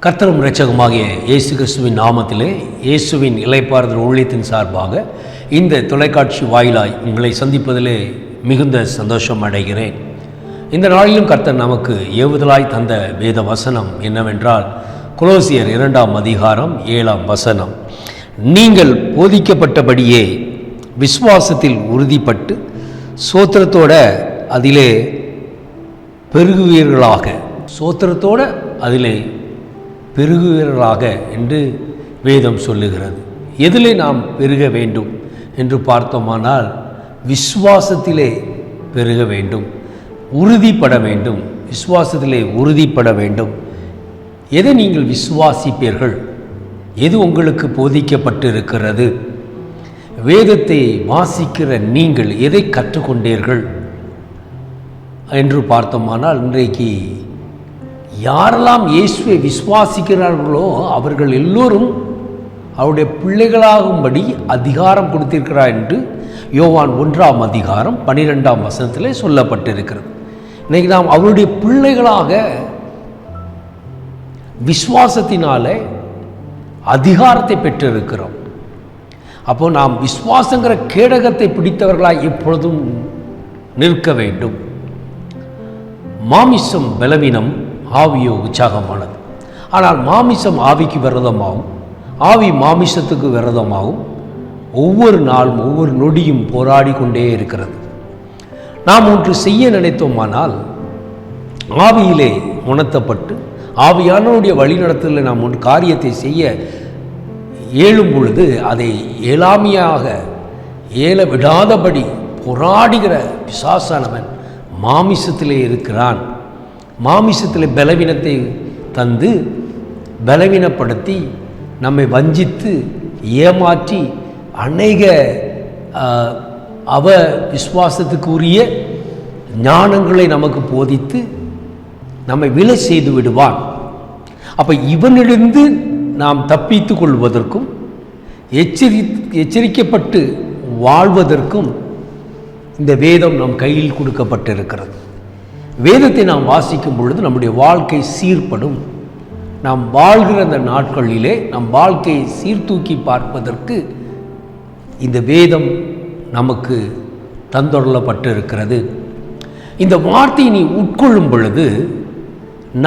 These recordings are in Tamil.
கர்த்தரும் இரட்சகமாகிய இயேசு கிறிஸ்துவின் நாமத்திலே இயேசுவின் இளைப்பாறுதல் ஊழியத்தின் சார்பாக இந்த தொலைக்காட்சி வாயிலாய் உங்களை சந்திப்பதிலே மிகுந்த சந்தோஷம் அடைகிறேன். இந்த நாளிலும் கர்த்தர் நமக்கு ஏவுதலாய் தந்த வேத வசனம் என்னவென்றால் கொலோசியர் 2ஆம் அதிகாரம் 7ஆம் வசனம். நீங்கள் போதிக்கப்பட்டபடியே விசுவாசத்தில் உறுதிப்பட்டு சோத்திரத்தோட அதிலே பெருகுவீர்களாக, சோத்திரத்தோட அதிலே பெருகுவீர்களாக என்று வேதம் சொல்லுகிறது. எதிலே நாம் பெருக வேண்டும் என்று பார்த்தோமானால் விசுவாசத்திலே பெருக வேண்டும், உறுதிப்பட வேண்டும். விசுவாசத்திலே உறுதிப்பட வேண்டும். எதை நீங்கள் விசுவாசிப்பீர்கள்? எது உங்களுக்கு போதிக்கப்பட்டு இருக்கிறது? வேதத்தை வாசிக்கிற நீங்கள் எதை கற்றுக்கொண்டீர்கள் என்று பார்த்தோமானால், இன்றைக்கு யாரெல்லாம் இயேசுவை விசுவாசிக்கிறார்களோ அவர்கள் எல்லோரும் அவருடைய பிள்ளைகளாகும்படி அதிகாரம் கொடுத்திருக்கிறார் என்று யோவான் 1ஆம் அதிகாரம் 12ஆம் வசனத்திலே சொல்லப்பட்டிருக்கிறது. இன்றைக்கு நாம் அவருடைய பிள்ளைகளாக விசுவாசத்தினாலே அதிகாரத்தை பெற்றிருக்கிறோம். அப்போ நாம் விசுவாசங்கிற கேடகத்தை பிடித்தவர்களாய் எப்பொழுதும் நிற்க வேண்டும். மாமிசம் பலவீனம், ஆவியோ உற்சாகமானது. ஆனால் மாமிசம் ஆவிக்கு விரோதமாகும், ஆவி மாமிசத்துக்கு விரோதமாகும். ஒவ்வொரு நாளும் ஒவ்வொரு நொடியும் போராடி கொண்டே இருக்கிறது. நாம் ஒன்று செய்ய நினைத்தோமானால் ஆவியிலே உணர்த்தப்பட்டு ஆவியானவருடைய வழிநடத்தலில் நாம் ஒரு காரியத்தை செய்ய ஏழும் பொழுது அதை ஏழாமையாக ஏல விடாதபடி போராடுகிற பிசாசானவன் மாமிசத்திலே இருக்கிறான். மாமிசத்திலே பலவீனத்தை தந்து பலவீனப்படுத்தி நம்மை வஞ்சித்து ஏமாற்றி அநேக விசுவாசத்துக்குரிய ஞானங்களை நமக்கு போதித்து நம்மை விலை செய்து விடுவான். அப்போ இவனிலிருந்து நாம் தப்பித்து கொள்வதற்கும் எச்சரிக்கப்பட்டு வாழ்வதற்கும் இந்த வேதம் நம் கையில் கொடுக்கப்பட்டிருக்கிறது. வேதத்தை நாம் வாசிக்கும் பொழுது நம்முடைய வாழ்க்கை சீர்படும். நாம் வாழ்கிற அந்த நாட்களிலே நம் வாழ்க்கையை சீர்தூக்கி பார்ப்பதற்கு இந்த வேதம் நமக்கு தந்தொடரப்பட்டிருக்கிறது. இந்த வார்த்தையை நீ உட்கொள்ளும் பொழுது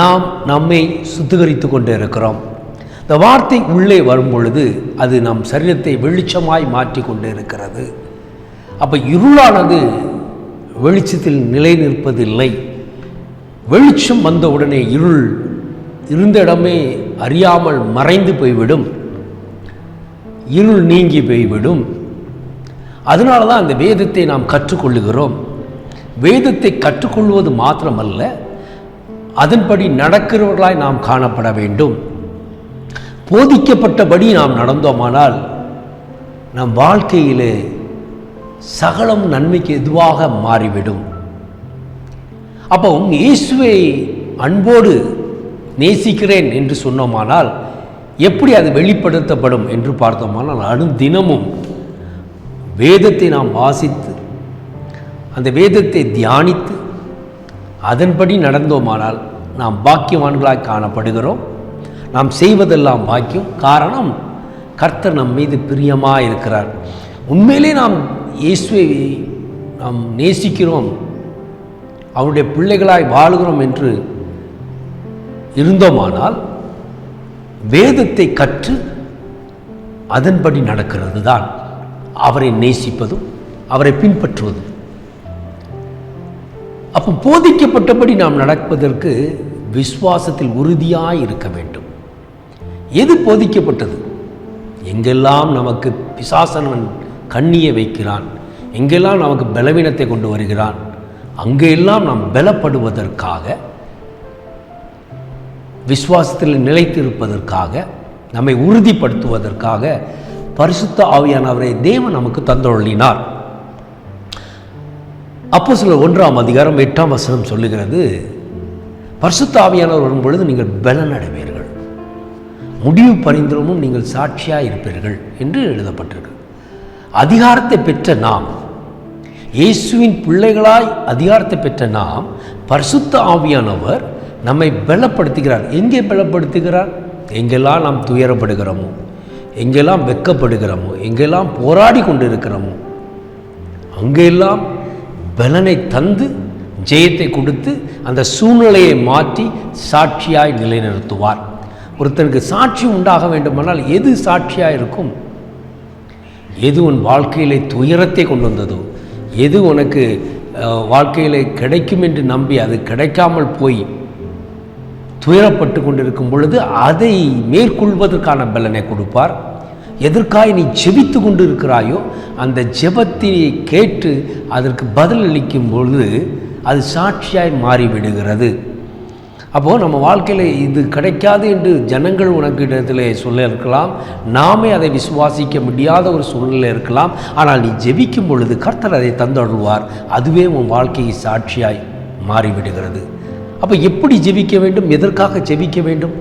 நாம் நம்மை சுத்திகரித்து கொண்டு இருக்கிறோம். இந்த வார்த்தை உள்ளே வரும் பொழுது அது நம் சரீரத்தை வெளிச்சமாய் மாற்றி கொண்டு இருக்கிறது. அப்போ இருளானது வெளிச்சத்தில் நிலை நிற்பதில்லை. வெளிச்சம் வந்த உடனே இருள் இருந்த இடமே அறியாமல் மறைந்து போய்விடும், இருள் நீங்கி போய்விடும். அதனால தான் அந்த வேதத்தை நாம் கற்றுக்கொள்ளுகிறோம். வேதத்தை கற்றுக்கொள்வது மாத்திரமல்ல, அதன்படி நடக்கிறவர்களாய் நாம் காணப்பட வேண்டும். போதிக்கப்பட்டபடி நாம் நடந்தோமானால் நம் வாழ்க்கையிலே சகலம் நன்மைக்கு எதுவாக மாறிவிடும். அப்போ இயேசுவை அன்போடு நேசிக்கிறேன் என்று சொன்னோமானால் எப்படி அது வெளிப்படுத்தப்படும் என்று பார்த்தோமானால், அனுதினமும் வேதத்தை நாம் வாசித்து அந்த வேதத்தை தியானித்து அதன்படி நடந்தோமானால் நாம் பாக்கியவான்களாய் காணப்படுகிறோம். நாம் செய்வதெல்லாம் பாக்கியம். காரணம், கர்த்தர் நம் மீது பிரியமாக இருக்கிறார். உண்மையிலே நாம் இயேசுவை நாம் நேசிக்கிறோம், அவருடைய பிள்ளைகளாய் வாழுகிறோம் என்று இருந்தோமானால் வேதத்தை கற்று அதன்படி நடக்கிறது தான் அவரை நேசிப்பதும் அவரை பின்பற்றுவதும். அப்போ போதிக்கப்பட்டபடி நாம் நடப்பதற்கு விசுவாசத்தில் உறுதியாய் இருக்க வேண்டும். எது போதிக்கப்பட்டது? எங்கெல்லாம் நமக்கு பிசாசனவன் கண்ணியை வைக்கிறான், எங்கெல்லாம் நமக்கு பலவீனத்தை கொண்டு வருகிறான், அங்கெல்லாம் நாம் பலப்படுவதற்காக, விசுவாசத்தில் நிலைத்திருப்பதற்காக, நம்மை உறுதிப்படுத்துவதற்காக பரிசுத்த ஆவியானவரை தேவன் நமக்கு தந்தருளினார். அப்போஸ்தலர் 1ஆம் அதிகாரம் 8ஆம் வசனம் சொல்லுகிறது, பரிசுத்த ஆவியானவர் வரும் பொழுது நீங்கள் பலனடைவீர்கள், முடிவு பரிந்துரமும் நீங்கள் சாட்சியாக இருப்பீர்கள் என்று எழுதப்பட்டிருக்கு. அதிகாரத்தை பெற்ற நாம், இயேசுவின் பிள்ளைகளாய் அதிகாரத்தை பெற்ற நாம், பரிசுத்த ஆவியானவர் நம்மை பலப்படுத்துகிறார். எங்கே பலப்படுத்துகிறார்? எங்கெல்லாம் நாம் துயரப்படுகிறோமோ, எங்கெல்லாம் வெட்கப்படுகிறோமோ, எங்கெல்லாம் போராடி கொண்டு இருக்கிறோமோ, அங்கெல்லாம் பலனை தந்து ஜெயத்தை கொடுத்து அந்த சூழ்நிலையை மாற்றி சாட்சியாய் நிலைநிறுத்துவார். ஒருத்தனுக்கு சாட்சி உண்டாக வேண்டுமானால் எது சாட்சியாக இருக்கும்? எது உன் வாழ்க்கையிலே துயரத்தை கொண்டு வந்ததோ, எது உனக்கு வாழ்க்கையில் கிடைக்கும் என்று நம்பி அது கிடைக்காமல் போய் துயரப்பட்டு கொண்டிருக்கும் பொழுது அதை மேற்கொள்வதற்கான பலனை கொடுப்பார். எதற்காக நீ ஜெபித்து கொண்டு இருக்கிறாயோ அந்த ஜெபத்தை கேட்டு அதற்கு பதில் அளிக்கும் பொழுது அது சாட்சியாய் மாறிவிடுகிறது. அப்போது நம்ம வாழ்க்கையில் இது கிடைக்காது என்று ஜனங்கள் உனக்கு இடத்துல சொல்ல இருக்கலாம், நாமே அதை விசுவாசிக்க முடியாத ஒரு சூழ்நிலை இருக்கலாம். ஆனால் நீ ஜெபிக்கும் பொழுது கர்த்தர் அதை தந்தருள்வார். அதுவே உன் வாழ்க்கையை சாட்சியாய் மாறிவிடுகிறது. அப்போ எப்படி ஜெபிக்க வேண்டும், எதற்காக ஜெபிக்க வேண்டும்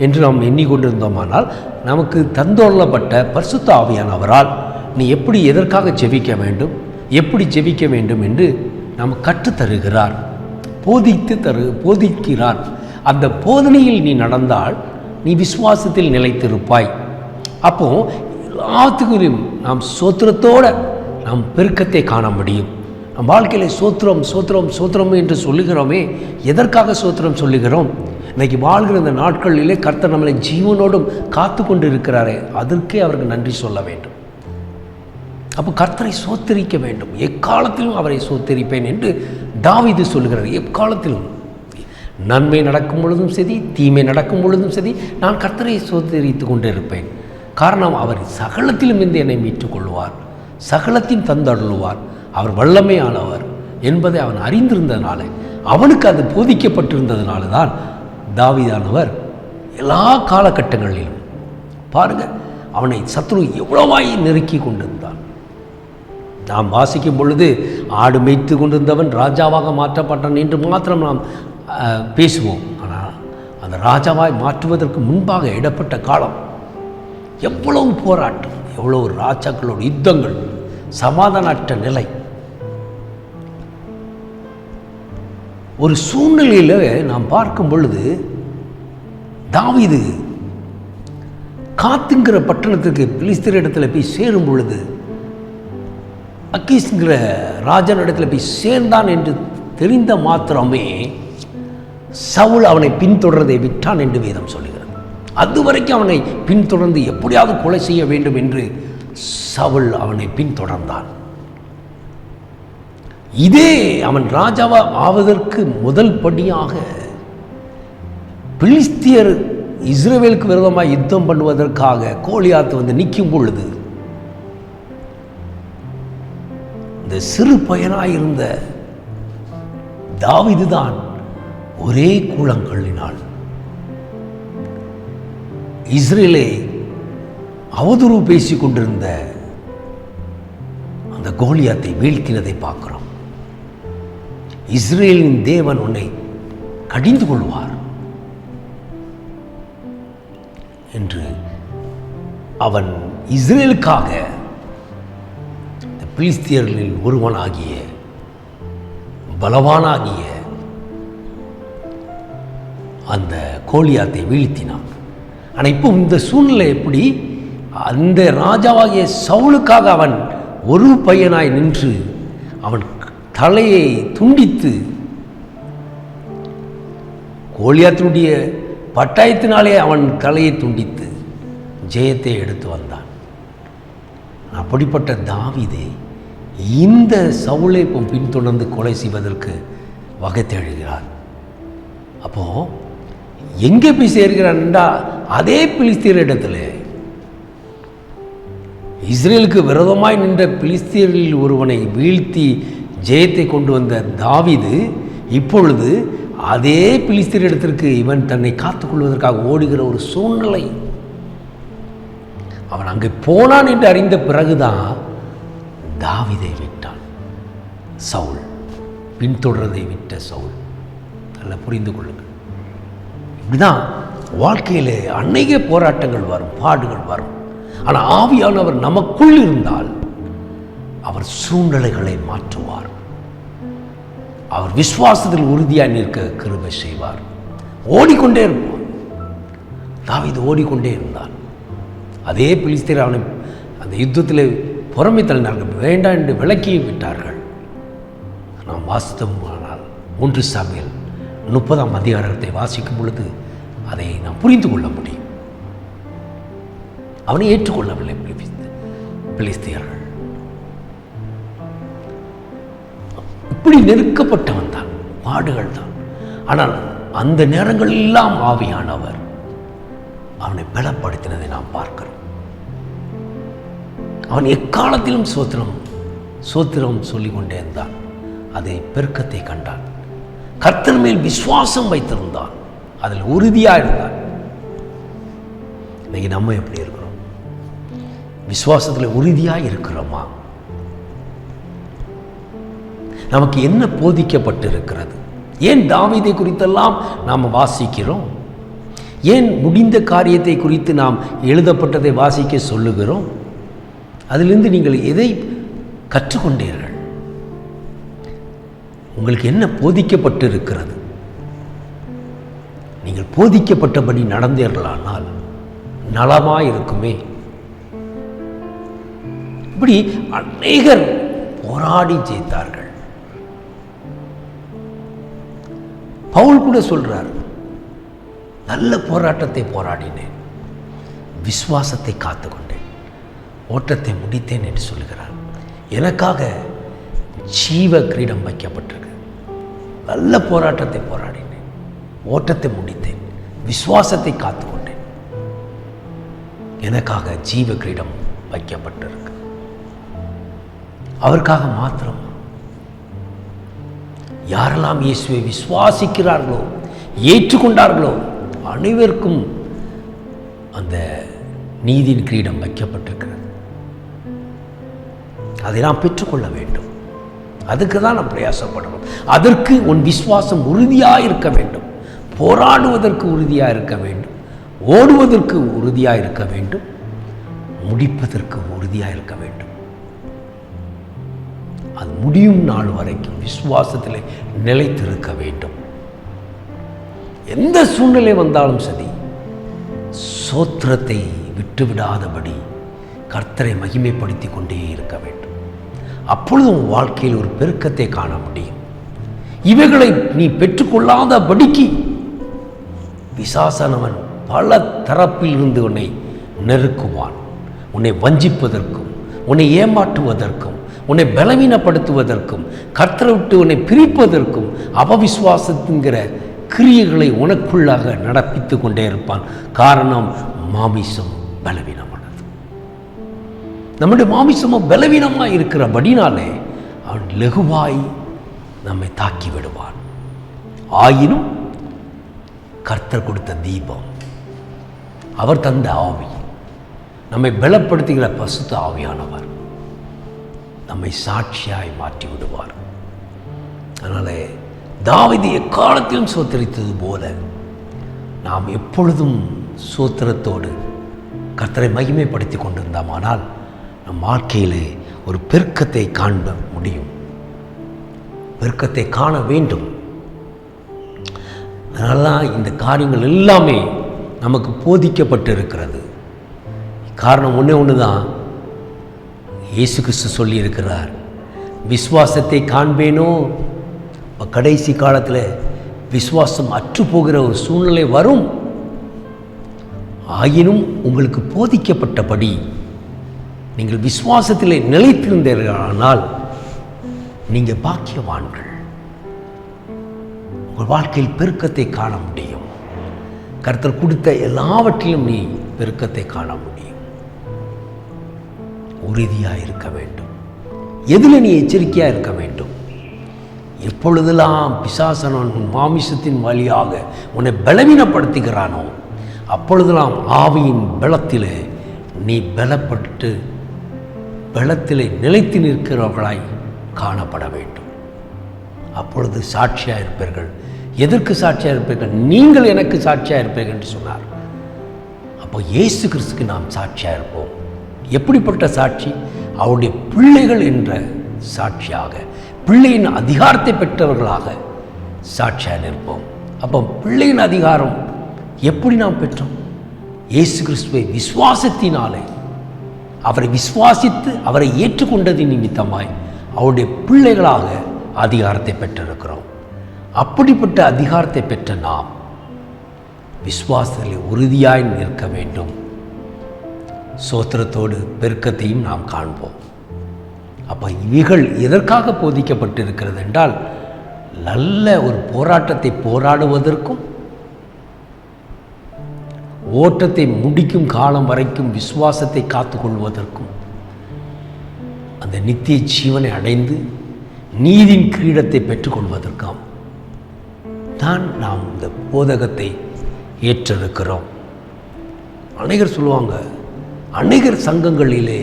என்று நாம் எண்ணிக்கொண்டிருந்தோமானால் நமக்கு தந்தொள்ளப்பட்ட பரிசுத்த ஆவியானவரால் நீ எப்படி எதற்காக ஜெபிக்க வேண்டும், எப்படி ஜெபிக்க வேண்டும் என்று நாம் கற்றுத்தருகிறார், போதிக்கிறார். அந்த போதனையில் நீ நடந்தால் நீ விசுவாசத்தில் நிலைத்திருப்பாய். அப்போ எல்லாத்துக்கும் நாம் சோத்திரத்தோடு நாம் பெருக்கத்தை காண முடியும். நம் வாழ்க்கையில் சோத்திரம் சோத்திரம் சோத்திரம் என்று சொல்லுகிறோமே, எதற்காக சோத்திரம் சொல்லுகிறோம்? இன்றைக்கி வாழ்கிற இந்த நாட்களிலே கர்த்தர் நம்மளை ஜீவனோடும் காத்து கொண்டு இருக்கிறாரே, அதற்கே அவருக்கு நன்றி சொல்ல வேண்டும். அப்போ கர்த்தரை சோத்தரிக்க வேண்டும். எக்காலத்திலும் அவரை சோத்தரிப்பேன் என்று தாவீது சொல்லுகிறார். எக்காலத்திலும் நன்மை நடக்கும் பொழுதும் சரி, தீமை நடக்கும் பொழுதும் சரி, நான் கர்த்தரை சோத்தரித்து கொண்டு இருப்பேன். காரணம், அவர் சகலத்திலும் இருந்து என்னை மீட்டுக் கொள்வார், சகலத்தையும் தந்தருள்வார். அவர் வல்லமையானவர் என்பதை அவன் அறிந்திருந்ததுனால, அவனுக்கு அது போதிக்கப்பட்டிருந்ததுனால தான் தாவீதானவர் எல்லா காலகட்டங்களிலும் பாருங்கள் அவனை சத்ரு எவ்வளவாய் நெருக்கி கொண்டிருந்தான். நாம் வாசிக்கும் பொழுது ஆடு மேய்த்து கொண்டிருந்தவன் ராஜாவாக மாற்றப்பட்டான் என்று மாத்திரம் நாம் பேசுவோம். ஆனால் அந்த ராஜாவாய் மாற்றுவதற்கு முன்பாக இடப்பட்ட காலம் எவ்வளவு போராட்டம், எவ்வளவு ராஜாக்களோட யுத்தங்கள், சமாதானமற்ற நிலை. ஒரு சூழ்நிலையில் நாம் பார்க்கும் பொழுது தாவீது காத்துங்கிற பட்டணத்துக்கு பிலிஸ்தர் இடத்துல போய் சேரும் பொழுது அக்கீஸ்ங்கிற ராஜன் இடத்துல போய் சேர்ந்தான் என்று தெரிந்த மாத்திரமே சவுல் அவனை பின்தொடர்றதை விட்டான் என்று வேதம் சொல்லுகிறது. அதுவரைக்கும் அவனை பின்தொடர்ந்து எப்படியாவது கொலை செய்ய வேண்டும் என்று சவுல் அவனை பின்தொடர்ந்தான். இதே அவன் ராஜாவா ஆவதற்கு முதல் படியாக பிலிஸ்தியர் இஸ்ரவேலுக்கு விரோதமாக யுத்தம் பண்ணுவதற்காக கோலியாத்து வந்து நிற்கும் பொழுது இந்த சிறு பையனாயிருந்த தாவீதுதான் ஒரே கூழங்கல்லினால் இஸ்ரேலை அவதூறு பேசிக் கொண்டிருந்த அந்த கோலியாத்தை வீழ்த்தினதை பார்க்கிறோம். இஸ்ரேலின் தேவன் உன்னை கடிந்து கொள்வார் என்று அவன் இஸ்ரேலுக்காக பிலிஸ்தியர்களில் ஒருவனாகிய பலவானாகிய அந்த கோலியாத்தை வீழ்த்தினான். ஆனால் இப்போ இந்த சூழ்நிலை எப்படி? அந்த ராஜாவாகிய சவுலுக்காக அவன் ஒரு பையனாய் நின்று அவன் தலையை துண்டித்து கோலியாத்தினுடைய பட்டாயத்தினாலே அவன் தலையை துண்டித்து ஜெயத்தை எடுத்து வந்தான். அப்படிப்பட்ட தாவீதை இந்த சவுலை இப்போ பின்தொடர்ந்து கொலை செய்வதற்கு வகை தேடுகிறார். அப்போ எங்கே போய் சேர்கிறான்டா? அதே பிலிஸ்தீர் இடத்துல இஸ்ரேலுக்கு விரோதமாய் நின்ற பிலிஸ்தீரில் ஒருவனை வீழ்த்தி ஜெயத்தை கொண்டு வந்த தாவீது இப்பொழுது அதே பிலிஸ்தீர் இடத்திற்கு இவன் தன்னை காத்துக்கொள்வதற்காக ஓடுகிற ஒரு சூழ்நிலை. அவன் அங்கே போனான் என்று அறிந்த பிறகுதான் தாவீதை விட்டான். சவுல் பின்தொடர்றதை விட்ட சவுல். நல்லா புரிந்து கொள்ளுங்கள். இப்படிதான் வாழ்க்கையில் அநேக போராட்டங்கள் வரும், பாடுகள் வரும். ஆனால் ஆவியானவர் நமக்குள் இருந்தால் அவர் சூழ்நிலைகளை மாற்றுவார். அவர் விசுவாசத்தில் உறுதியாக நிற்க கிருபை செய்வார். ஓடிக்கொண்டே இருப்பார். தாவீது ஓடிக்கொண்டே இருந்தான். அதே பெலிஸ்தர் அவனை அந்த யுத்தத்தில் புறமை தள்ளினார்கள், வேண்டாம் என்று விலக்கி விட்டார்கள். நாம் வாசித்தோமானால் 1 சாமுவேல் 30ஆம் அதிகாரத்தை வாசிக்கும் பொழுது அதை நாம் புரிந்து கொள்ள முடியும். அவனை ஏற்றுக்கொள்ளவில்லை பெலிஸ்தியர்கள். இப்படி நெருக்கப்பட்டவன் தான், பாடுகள் தான். ஆனால் அந்த நேரங்கள் எல்லாம் ஆவியானவர் அவனை பலப்படுத்தினதை நாம் பார்க்கிறோம். அவன் எக்காலத்திலும் சோத்திரம் சொல்லிக் கொண்டே இருந்தான். அதை பெருக்கத்தை கண்டான். கர்த்தர் மேல் விசுவாசம் வைத்திருந்தான், அதில் உறுதியாக இருந்தான். இன்னைக்கு நம்ம எப்படி இருக்கிறோம்? விசுவாசத்தில் உறுதியாக இருக்கிறோமா? நமக்கு என்ன போதிக்கப்பட்டு இருக்கிறது? ஏன் தாவீதை குறித்தெல்லாம் நாம் வாசிக்கிறோம்? ஏன் முடிந்த காரியத்தை குறித்து நாம் எழுதப்பட்டதை வாசிக்க சொல்லுகிறோம்? அதிலிருந்து நீங்கள் எதை கற்றுக்கொண்டீர்கள்? உங்களுக்கு என்ன போதிக்கப்பட்டு இருக்கிறது? நீங்கள் போதிக்கப்பட்டபடி நடந்தீர்களானால் நலமாயிருக்குமே. இப்படி அநேகர் போராடி ஜெயித்தார்கள். பவுல் கூட சொல்றார், நல்ல போராட்டத்தை போராடினேன், விசுவாசத்தை காத்துக்கொண்டேன், ஓட்டத்தை முடித்தேன் என்று சொல்லுகிறார். எனக்காக ஜீவ கிரீடம் வைக்கப்பட்டிருக்கு. நல்ல போராட்டத்தை போராடினேன், ஓட்டத்தை முடித்தேன், விசுவாசத்தை காத்துக்கொண்டேன், எனக்காக ஜீவ கிரீடம் வைக்கப்பட்டிருக்கு. அவருக்காக மாத்திரம் யாரெல்லாம் இயேசுவை விசுவாசிக்கிறார்களோ, ஏற்றுக்கொண்டார்களோ அனைவருக்கும் அந்த நீதியின் கிரீடம் வைக்கப்பட்டிருக்கிறது. அதை நாம் பெற்றுக்கொள்ள வேண்டும். அதுக்கு தான் நாம் பிரயாசப்படணும். அதற்கு உன் விசுவாசம் உறுதியாக இருக்க வேண்டும். போராடுவதற்கு உறுதியாக இருக்க வேண்டும், ஓடுவதற்கு உறுதியாக இருக்க வேண்டும், முடிப்பதற்கு உறுதியாக இருக்க வேண்டும். அது முடியும் நாள் வரைக்கும் விசுவாசத்தில் நிலைத்திருக்க வேண்டும். எந்த சூழ்நிலை வந்தாலும் சரி, சோத்திரத்தை விட்டுவிடாதபடி கர்த்தரை மகிமைப்படுத்தி கொண்டே இருக்க வேண்டும். அப்பொழுது உன் வாழ்க்கையில் ஒரு பெருக்கத்தை காண முடியும். இவைகளை நீ பெற்றுக்கொள்ளாதபடிக்கு பிசாசானவன் பல தரப்பில் இருந்து உன்னை நெருக்குவான். உன்னை வஞ்சிப்பதற்கும், உன்னை ஏமாற்றுவதற்கும், உன்னை பலவீனப்படுத்துவதற்கும், கர்த்தரை விட்டு உன்னை பிரிப்பதற்கும் அபவிசுவாசத்துங்கிற கிரியைகளை உனக்குள்ளாக நடப்பித்து கொண்டே இருப்பான். காரணம், மாமிசம் பலவீனமானது. நம்முடைய மாமிசமும் பலவீனமாக இருக்கிறபடினாலே அவன் லகுவாய் நம்மை தாக்கி விடுவான். ஆயினும் கர்த்தர் கொடுத்த தீபம், அவர் தந்த ஆவி, நம்மை பலப்படுத்துகிற பசுத்த ஆவியானவர் நம்மை சாட்சியாய் மாற்றி விடுவார். அதனாலே தாவீது எக்காலத்திலும் சோத்தரித்தது போல நாம் எப்பொழுதும் சோத்திரத்தோடு கர்த்தரை மகிமைப்படுத்தி கொண்டிருந்தோமானால் நம் வாழ்க்கையிலே ஒரு பெருக்கத்தை காண முடியும், பெருக்கத்தை காண வேண்டும். அதனால தான் இந்த காரியங்கள் எல்லாமே நமக்கு போதிக்கப்பட்டு இருக்கிறது. காரணம் ஒன்று தான், இயேசு கிறிஸ்து சொல்லியிருக்கிறார், விசுவாசத்தை காண்பேனோ. கடைசி காலத்தில் விசுவாசம் அற்று போகிற ஒரு சூழ்நிலை வரும். ஆயினும் உங்களுக்கு போதிக்கப்பட்டபடி நீங்கள் விசுவாசத்திலே நிலைத்திருந்தீர்களானால் நீங்கள் பாக்கியவான்கள். உங்கள் வாழ்க்கையில் பெருக்கத்தை காண முடியும். கர்த்தர் கொடுத்த எல்லாவற்றிலும் நீ பெருக்கத்தை காண முடியும். உறுதியாக இருக்க வேண்டும். எதில் நீ எச்சரிக்கையாக இருக்க வேண்டும்? எப்பொழுதெல்லாம் பிசாசனன் உன் மாமிசத்தின் வழியாக உன்னை பலவீனப்படுத்துகிறானோ அப்பொழுதெல்லாம் ஆவியின் பலத்திலே நீ பலப்பட்டு பலத்திலே நிலைத்து நிற்கிறவர்களாய் காணப்பட வேண்டும். அப்பொழுது சாட்சியாக இருப்பீர்கள். எதற்கு சாட்சியாக இருப்பீர்கள்? நீங்கள் எனக்கு சாட்சியாக இருப்பீர்கள் என்று சொன்னார். அப்போ இயேசு கிறிஸ்துக்கு நாம் சாட்சியாக இருப்போம். எப்படிப்பட்ட சாட்சி? அவருடைய பிள்ளைகள் என்ற சாட்சியாக, பிள்ளையின் அதிகாரத்தை பெற்றவர்களாக சாட்சியாக நிற்போம். அப்போ பிள்ளையின் அதிகாரம் எப்படி நாம் பெற்றோம்? இயேசு கிறிஸ்துவை விசுவாசத்தினாலே அவரை விசுவாசித்து அவரை ஏற்றுக்கொண்டது நிமித்தமாய் அவருடைய பிள்ளைகளாக அதிகாரத்தை பெற்றிருக்கிறோம். அப்படிப்பட்ட அதிகாரத்தை பெற்ற நாம் விசுவாசத்தில் உறுதியாய் நிற்க வேண்டும். சோத்திரத்தோடு பெருக்கத்தையும் நாம் காண்போம். அப்போ இவைகள் எதற்காக போதிக்கப்பட்டிருக்கிறது என்றால், நல்ல ஒரு போராட்டத்தை போராடுவதற்கும் ஓட்டத்தை முடிக்கும் காலம் வரைக்கும் விசுவாசத்தை காத்துக்கொள்வதற்கும் அந்த நித்திய ஜீவனை அடைந்து நீதியின் கிரீடத்தை பெற்றுக்கொள்வதற்காம் தான் நாம் இந்த போதகத்தை ஏற்றிருக்கிறோம். அநேகர் சொல்லுவாங்க, அநேகர் சங்கங்களிலே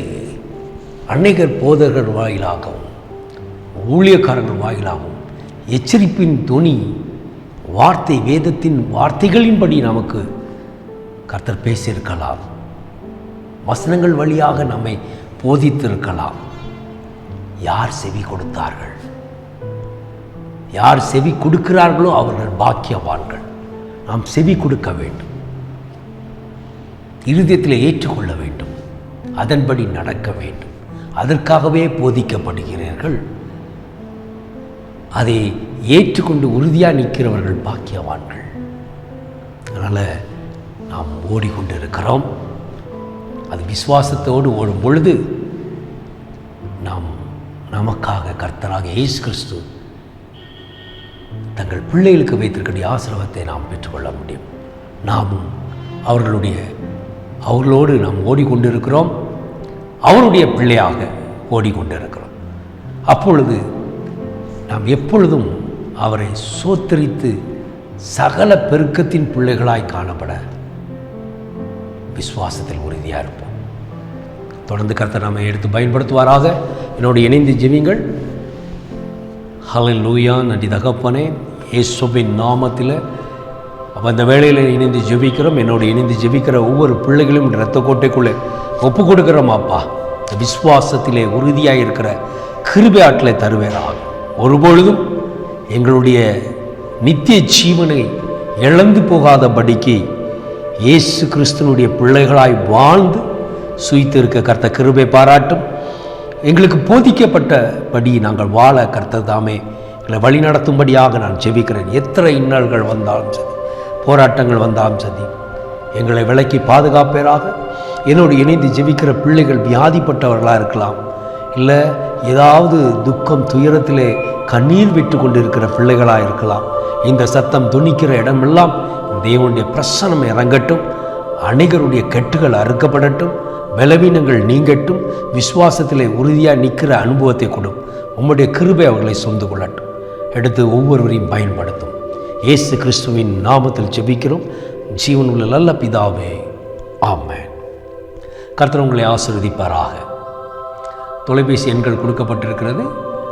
அநேகர் போதகர் வாயிலாகவும் ஊழியக்காரர்கள் வாயிலாகவும் எச்சரிப்பின் துணி வார்த்தை வேதத்தின் வார்த்தைகளின்படி நமக்கு கர்த்தர் பேசியிருக்கலாம். வசனங்கள் வழியாக நம்மை போதித்திருக்கலாம். யார் செவி கொடுத்தார்கள்? யார் செவி கொடுக்கிறார்களோ அவர்கள் பாக்கியவான்கள். நாம் செவி கொடுக்க வேண்டும், இருதயத்தில் ஏற்றுக்கொள்ள வேண்டும், அதன்படி நடக்க வேண்டும். அதற்காகவே போதிக்கப்படுகிறீர்கள். அதை ஏற்றுக்கொண்டு உறுதியாக நிற்கிறவர்கள் பாக்கியவான்கள். அதனால் நாம் ஓடிக்கொண்டிருக்கிறோம். அது விசுவாசத்தோடு ஓடும் பொழுது நமக்காக கர்த்தராக இயேசு கிறிஸ்து தங்கள் பிள்ளைகளுக்கு வைத்திருக்கிற ஆசீர்வாதத்தை நாம் பெற்றுக்கொள்ள முடியும். நாமும் அவர்களோடு நாம் ஓடிக்கொண்டிருக்கிறோம். அவருடைய பிள்ளையாக ஓடிக்கொண்டிருக்கிறோம். அப்பொழுது நாம் எப்பொழுதும் அவரை சோத்தரித்து சகல பெருக்கத்தின் பிள்ளைகளாய் காணப்பட விசுவாசத்தில் உறுதியாக இருப்போம். தொடர்ந்து கர்த்தர் நம்மை எடுத்து பயன்படுத்துவாராக. என்னோடு இணைந்து ஜெபிங்கள். ஹல்லேலூயா. நன்றி தகப்பனே, இயேசுவின் நாமத்தில் அந்த வேளையில் இணைந்து ஜெபிக்கிறோம். என்னோடு இணைந்து ஜெபிக்கிற ஒவ்வொரு பிள்ளைகளும் இரத்த கோட்டைக்குள்ளே ஒப்பு கொடுக்கிறோம். அப்பா, விசுவாசத்திலே உறுதியாக இருக்கிற கிருபை ஆற்றலை தருவேராக. ஒருபொழுதும் எங்களுடைய நித்திய ஜீவனை இழந்து போகாதபடிக்கு இயேசு கிறிஸ்துனுடைய பிள்ளைகளாய் வாழ்ந்து சுயித்திருக்க கர்த்தர் கிருபை பாராட்டும். எங்களுக்கு போதிக்கப்பட்டபடி நாங்கள் வாழ கர்த்தர் தாமே எங்களை வழி நடத்தும்படியாக நான் ஜெபிக்கிறேன். எத்தனை இன்னல்கள் வந்தாலும் சரி, போராட்டங்கள் வந்தாலும் சரி, எங்களை விலக்கி பாதுகாப்பேராக. என்னோடு இணைந்து ஜெபிக்கிற பிள்ளைகள் வியாதிப்பட்டவர்களாக இருக்கலாம், இல்லை ஏதாவது துக்கம் துயரத்திலே கண்ணீர் விட்டு கொண்டிருக்கிற பிள்ளைகளாக இருக்கலாம். இந்த சத்தம் துணிக்கிற இடமெல்லாம் தேவனுடைய பிரசன்னம் இறங்கட்டும். அநேகருடைய கெட்டுகள் அறுக்கப்படட்டும், பலவீனங்கள் நீங்கட்டும். விசுவாசத்திலே உறுதியாக நிற்கிற அனுபவத்தை கொடும். உம்முடைய கிருபை அவர்களை சொந்து கொள்ளட்டும். எடுத்து ஒவ்வொருவரையும் பயன்படுத்தும். இயேசு கிறிஸ்துவின் நாமத்தில் ஜெபிக்கிறோம் ஜீவனுள்ள நல்ல பிதாவே, ஆமென். கர்த்தர் உங்களை ஆசீர்வதிப்பாராக. தொலைபேசி எண்கள் கொடுக்கப்பட்டிருக்கிறது.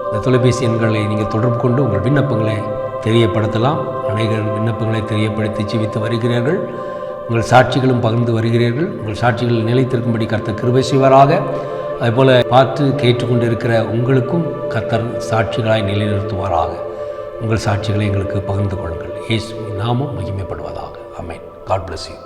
இந்த தொலைபேசி எண்களை நீங்கள் தொடர்பு கொண்டு உங்கள் விண்ணப்பங்களை தெரியப்படுத்தலாம். அநேகர் விண்ணப்பங்களை தெரியப்படுத்தி ஜீவித்து வருகிறீர்கள். உங்கள் சாட்சிகளும் பகிர்ந்து வருகிறீர்கள். உங்கள் சாட்சிகள் நிலைத்திருக்கும்படி கர்த்தர் கிருபை செய்வாராக. அதுபோல் பார்த்து கேட்டுக்கொண்டிருக்கிற உங்களுக்கும் கர்த்தர் சாட்சிகளாய் நிலைநிறுத்துவாராக. உங்கள் சாட்சிகளை எங்களுக்கு பகிர்ந்து கொள்ளுங்கள். இயேசுவின் நாமம் மகிமைப்படுவதாக. ஆமென். God bless you.